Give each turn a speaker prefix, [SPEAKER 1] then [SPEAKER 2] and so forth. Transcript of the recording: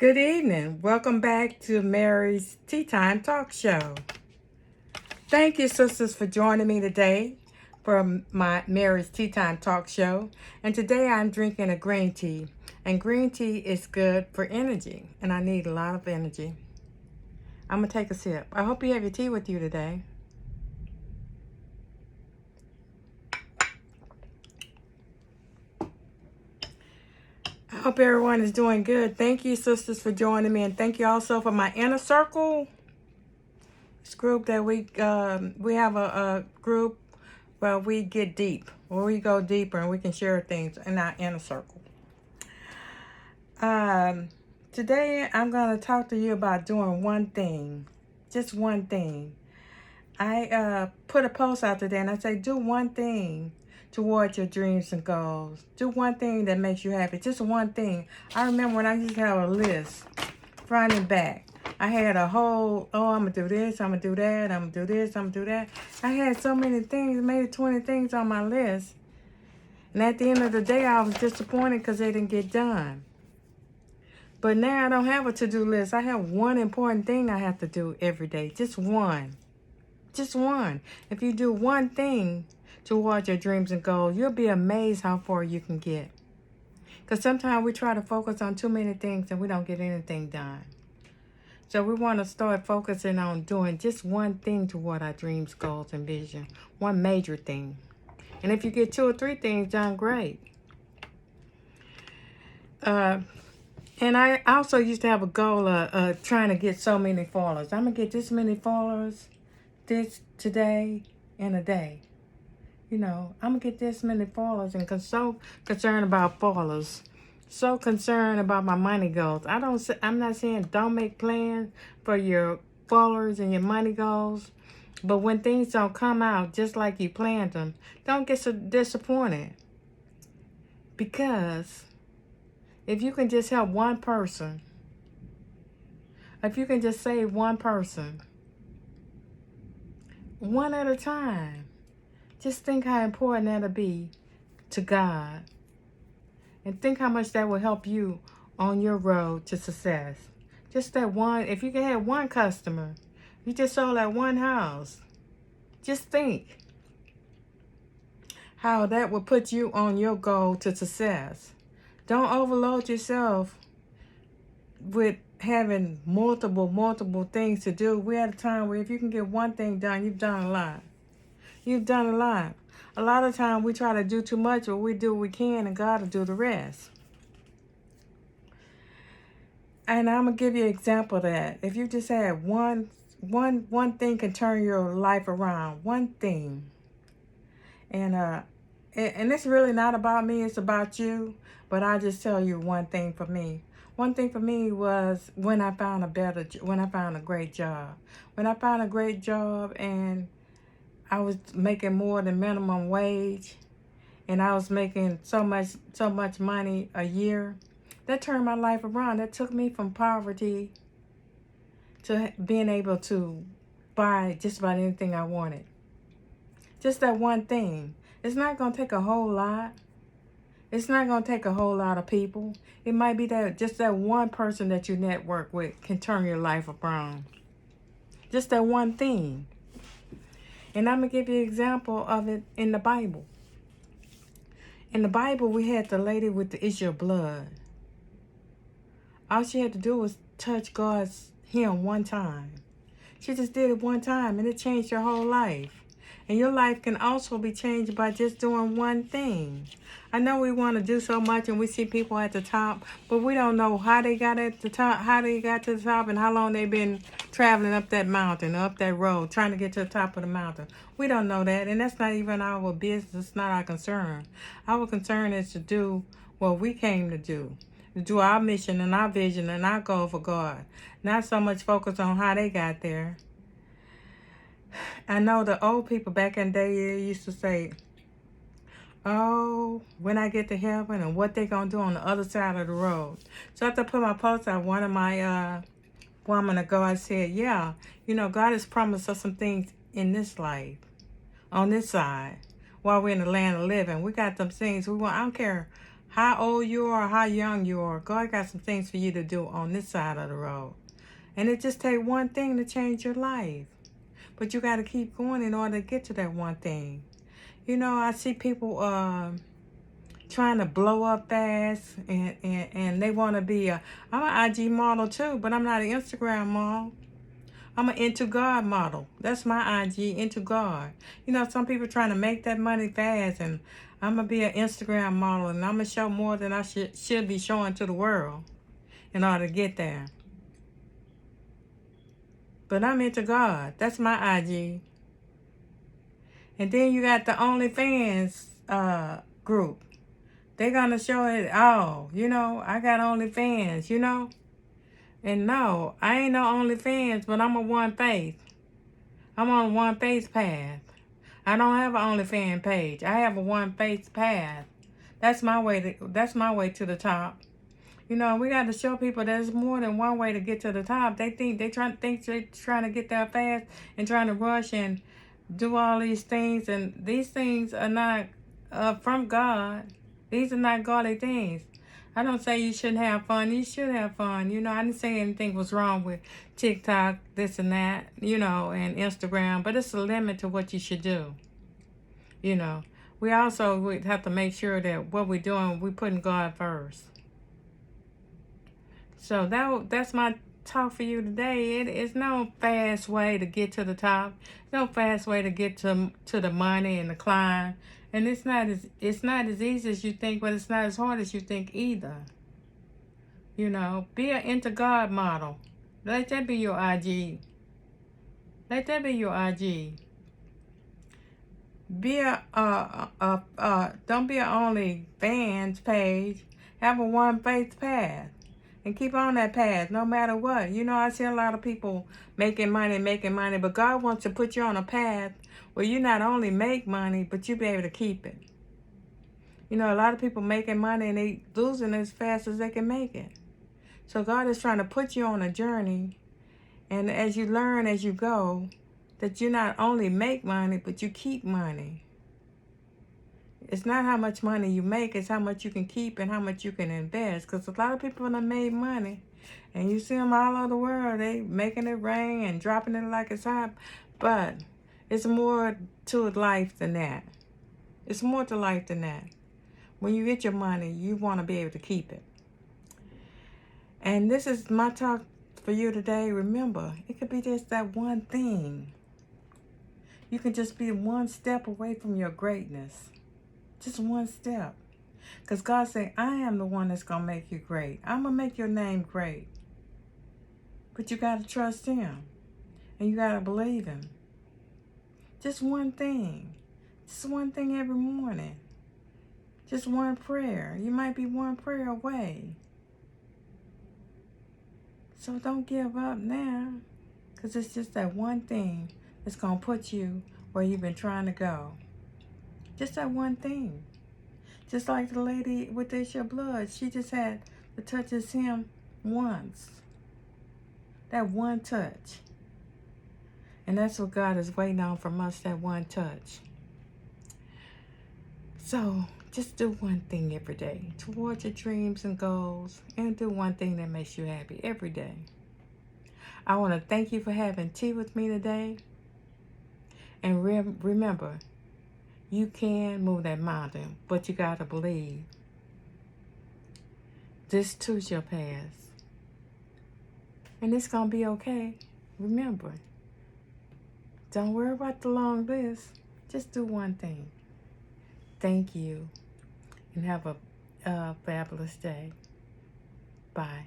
[SPEAKER 1] Good evening. Welcome back to Mary's Tea Time Talk Show. Thank you, sisters, for joining me today for my Mary's Tea Time Talk Show. And today I'm drinking a green tea. And green tea is good for energy. And I need a lot of energy. I'm going to take a sip. I hope you have your tea with you today. I hope everyone is doing good. Thank you, sisters, for joining me. And thank you also for my inner circle. This group that we have a group where we get deep, where we go deeper and we can share things in our inner circle. Today I'm going to talk to you about doing one thing, just one thing. I put a post out today and I say, do one thing towards your dreams and goals. Do one thing that makes you happy, just one thing. I remember when I used to have a list, front and back. I had a whole, I'm going to do this, I'm going to do that, I'm going to do this, I'm going to do that. I had so many things, maybe 20 things on my list. And at the end of the day, I was disappointed because they didn't get done. But now I don't have a to-do list. I have one important thing I have to do every day. Just one. Just one. If you do one thing towards your dreams and goals, you'll be amazed how far you can get. Because sometimes we try to focus on too many things and we don't get anything done. So we want to start focusing on doing just one thing toward our dreams, goals, and vision. One major thing. And if you get 2 or 3 things done, great. And I also used to have a goal of trying to get so many followers. I'm going to get this many followers today in a day. You know, I'm going to get this many followers and so concerned about followers. So concerned about my money goals. I'm not saying don't make plans for your followers and your money goals. But when things don't come out just like you planned them, don't get so disappointed. Because if you can just help one person, if you can just save one person, one at a time, just think how important that'll be to God. And think how much that will help you on your road to success. Just that one, if you can have one customer, you just sold that one house. Just think how that will put you on your goal to success. Don't overload yourself with having multiple things to do. We're at a time where if you can get one thing done, you've done a lot. You've done a lot. A lot of time we try to do too much, but we do what we can and God will do the rest. And I'm going to give you an example of that. If you just had one thing can turn your life around. One thing. And it's really not about me, it's about you. But I'll just tell you one thing for me. One thing for me was when I found a great job. When I found a great job and I was making more than minimum wage and I was making so much money a year, that turned my life around. That took me from poverty to being able to buy just about anything I wanted. Just that one thing. It's not going to take a whole lot. It's not going to take a whole lot of people. It might be that just that one person that you network with can turn your life around. Just that one thing. And I'm going to give you an example of it in the Bible. In the Bible, we had the lady with the issue of blood. All she had to do was touch God's hem one time. She just did it one time and it changed her whole life. And your life can also be changed by just doing one thing. I know we want to do so much and we see people at the top, but we don't know how they got at the top, how they got to the top, and how long they've been traveling up that mountain, up that road, trying to get to the top of the mountain. We don't know that, and that's not even our business. It's not our concern. Our concern is to do what we came to do our mission and our vision and our goal for God. Not so much focus on how they got there. I know the old people back in the day used to say, oh, when I get to heaven and what they going to do on the other side of the road. So after I put my post out, one of my woman of God said, yeah, you know, God has promised us some things in this life, on this side, while we're in the land of living. We got some things we want. I don't care how old you are, how young you are. God got some things for you to do on this side of the road. And it just takes one thing to change your life. But you got to keep going in order to get to that one thing. You know, I see people trying to blow up fast, and they want to be I'm an IG model too, but I'm not an Instagram model. I'm an Into God model. That's my IG, Into God. You know, some people trying to make that money fast, and I'm going to be an Instagram model, and I'm going to show more than I should be showing to the world in order to get there. But I'm into God. That's my IG. And then you got the OnlyFans group. They're going to show it all. You know, I got OnlyFans, you know. And no, I ain't no OnlyFans, but I'm a one faith. I'm on a one faith path. I don't have an OnlyFans page. I have a one faith path. That's my way to the top. You know, we got to show people there's more than one way to get to the top. They think they're trying to get there fast and trying to rush and do all these things, and these things are not from God. These are not godly things. I don't say you shouldn't have fun. You should have fun. You know, I didn't say anything was wrong with TikTok, this and that, you know, and Instagram, but it's a limit to what you should do. You know, we also would have to make sure that what we're doing, we're putting God first. So that's my talk for you today. It's no fast way to get to the top. No fast way to get to the money and the climb. And it's not as easy as you think, but it's not as hard as you think either. You know, be an Into God model. Let that be your IG. Let that be your IG. Be don't be an OnlyFans page. Have a one faith path. And keep on that path no matter what. You know, I see a lot of people making money, but God wants to put you on a path where you not only make money, but you be able to keep it. You know, a lot of people making money and they losing as fast as they can make it. So God is trying to put you on a journey, and as you learn as you go, that you not only make money, but you keep money. It's not how much money you make, it's how much you can keep and how much you can invest. Because a lot of people have made money, and you see them all over the world. They making it rain and dropping it like it's hot. But it's more to life than that. It's more to life than that. When you get your money, you want to be able to keep it. And this is my talk for you today. Remember, it could be just that one thing. You can just be one step away from your greatness. Just one step. Because God said, I am the one that's going to make you great. I'm going to make your name great. But you got to trust Him. And you got to believe Him. Just one thing. Just one thing every morning. Just one prayer. You might be one prayer away. So don't give up now. Because it's just that one thing that's going to put you where you've been trying to go. Just that one thing. Just like the lady with the issue of blood. She just had to touch His hem once. That one touch. And that's what God is waiting on from us, that one touch. So just do one thing every day towards your dreams and goals, and do one thing that makes you happy every day. I want to thank you for having tea with me today. And remember, you can move that mountain, but you got to believe. This too's your past. And it's going to be okay. Remember, don't worry about the long list. Just do one thing. Thank you. And have a fabulous day. Bye.